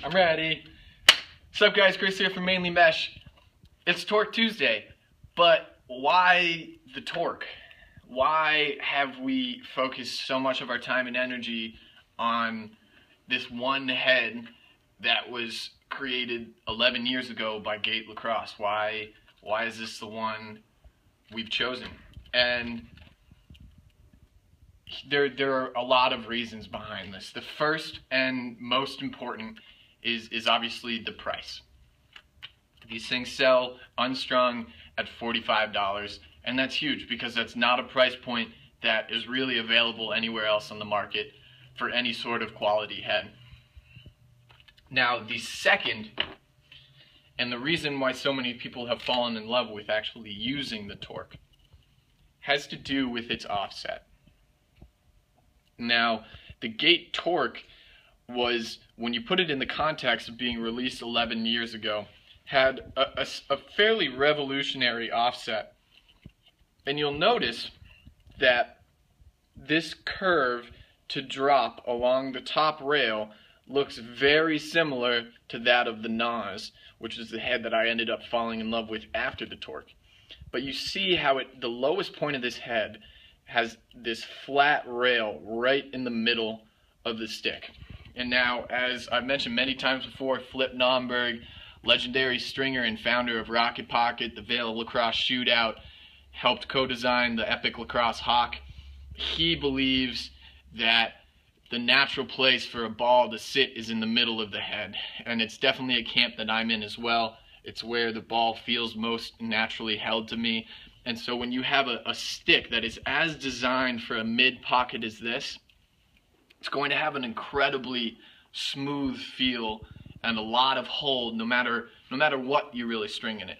I'm ready. What's up, guys? Chris here from Mainly Mesh. It's Torque Tuesday, but why the torque? Why have we focused so much of our time and energy on this one head that was created 11 years ago by Gate Lacrosse? Why is this the one we've chosen? And there are a lot of reasons behind this. The first and most important is obviously the price. These things sell unstrung at $45, and that's huge because that's not a price point that is really available anywhere else on the market for any sort of quality head. Now, the second, and the reason why so many people have fallen in love with actually using the torque, has to do with its offset. Now, the Gate torque was, when you put it in the context of being released 11 years ago, had a fairly revolutionary offset. And you'll notice that this curve to drop along the top rail looks very similar to that of the NAS, which is the head that I ended up falling in love with after the torque. But you see how the lowest point of this head has this flat rail right in the middle of the stick. And now, as I've mentioned many times before, Flip Nomberg, legendary stringer and founder of Rocket Pocket, the Vail Lacrosse Shootout, helped co-design the Epic Lacrosse Hawk. He believes that the natural place for a ball to sit is in the middle of the head. And it's definitely a camp that I'm in as well. It's where the ball feels most naturally held to me. And so when you have a stick that is as designed for a mid pocket as this, it's going to have an incredibly smooth feel and a lot of hold no matter what you really string in it.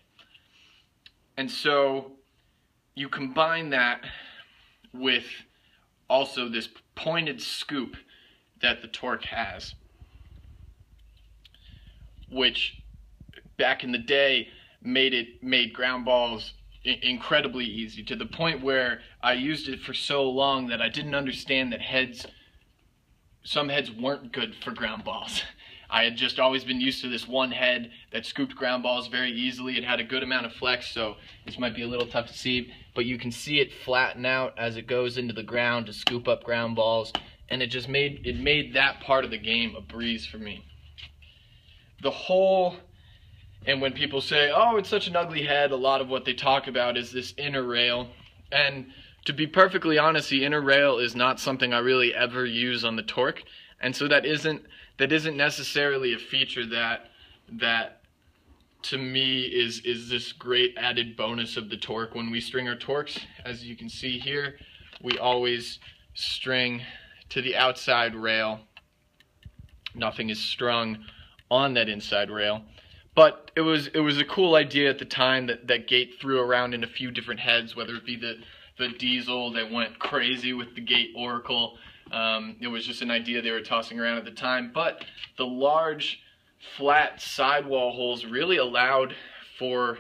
And so you combine that with also this pointed scoop that the torque has, which back in the day made ground balls incredibly easy, to the point where I used it for so long that I didn't understand that some heads weren't good for ground balls. I had just always been used to this one head that scooped ground balls very easily. It had a good amount of flex, so this might be a little tough to see, but you can see it flatten out as it goes into the ground to scoop up ground balls, and it made that part of the game a breeze for me. And when people say, oh, it's such an ugly head, a lot of what they talk about is this inner rail. And to be perfectly honest, the inner rail is not something I really ever use on the torque. And so that isn't necessarily a feature that to me is this great added bonus of the torque. When we string our torques, as you can see here, we always string to the outside rail. Nothing is strung on that inside rail. But it was a cool idea at the time that Gate threw around in a few different heads, whether it be the Diesel that went crazy with the Gate Oracle. It was just an idea they were tossing around at the time. But the large, flat sidewall holes really allowed for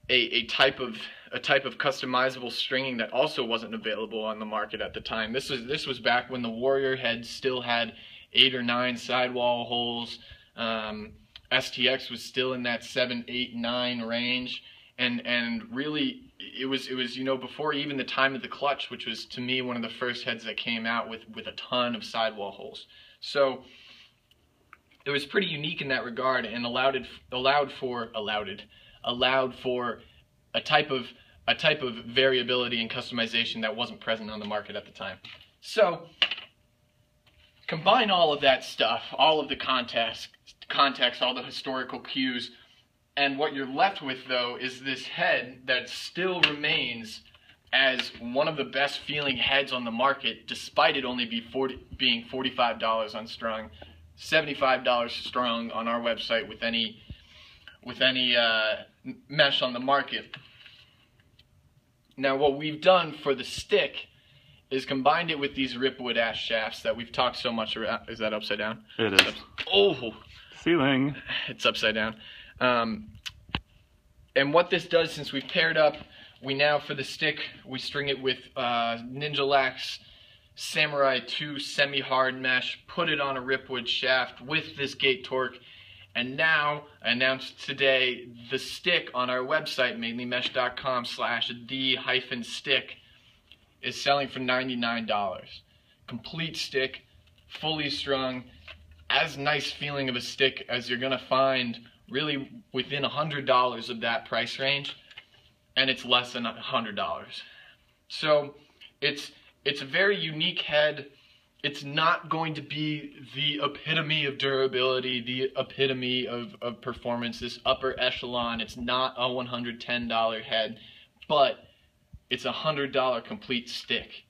a type of customizable stringing that also wasn't available on the market at the time. This was back when the Warrior head still had 8 or 9 sidewall holes. STX was still in that 7, 8, 9 range, and really it was before even the time of the Clutch, which was to me one of the first heads that came out with a ton of sidewall holes. So it was pretty unique in that regard, and allowed for a type of variability and customization that wasn't present on the market at the time. So combine all of that stuff, all of the context, all the historical cues, and what you're left with, though, is this head that still remains as one of the best feeling heads on the market, despite it only being $45 unstrung, $75 strung on our website with any mesh on the market. Now, what we've done for the stick is combined it with these Ripwood ash shafts that we've talked so much about. Is that upside down? It is. Oh! Ceiling. It's upside down. And what this does, since we've paired up, we now, for the stick, we string it with Ninja Lax Samurai 2 semi-hard mesh, put it on a Ripwood shaft with this gate torque, and now, I announced today, the stick on our website, mainlymesh.com/the-stick, is selling for $99. Complete stick, fully strung, as nice feeling of a stick as you're gonna find really within $100 of that price range, and it's less than $100. So it's a very unique head. It's not going to be the epitome of durability, the epitome of performance, this upper echelon. It's not a $110 head, but it's a $100 complete stick,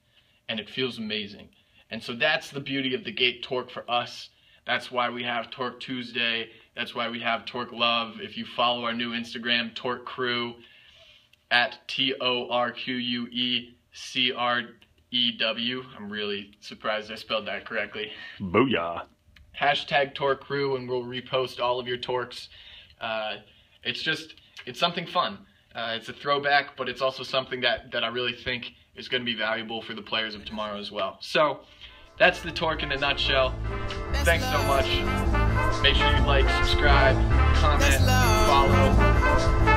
and it feels amazing. And so that's the beauty of the gate torque for us. That's why we have Torque Tuesday. That's why we have Torque Love. If you follow our new Instagram, Torque Crew, at TORQUECREW. I'm really surprised I spelled that correctly. Booyah. Hashtag Torque Crew, and we'll repost all of your torques. It's something fun. It's a throwback, but it's also something that I really think is going to be valuable for the players of tomorrow as well. So that's the torque in a nutshell. Thanks so much. Make sure you like, subscribe, comment, follow.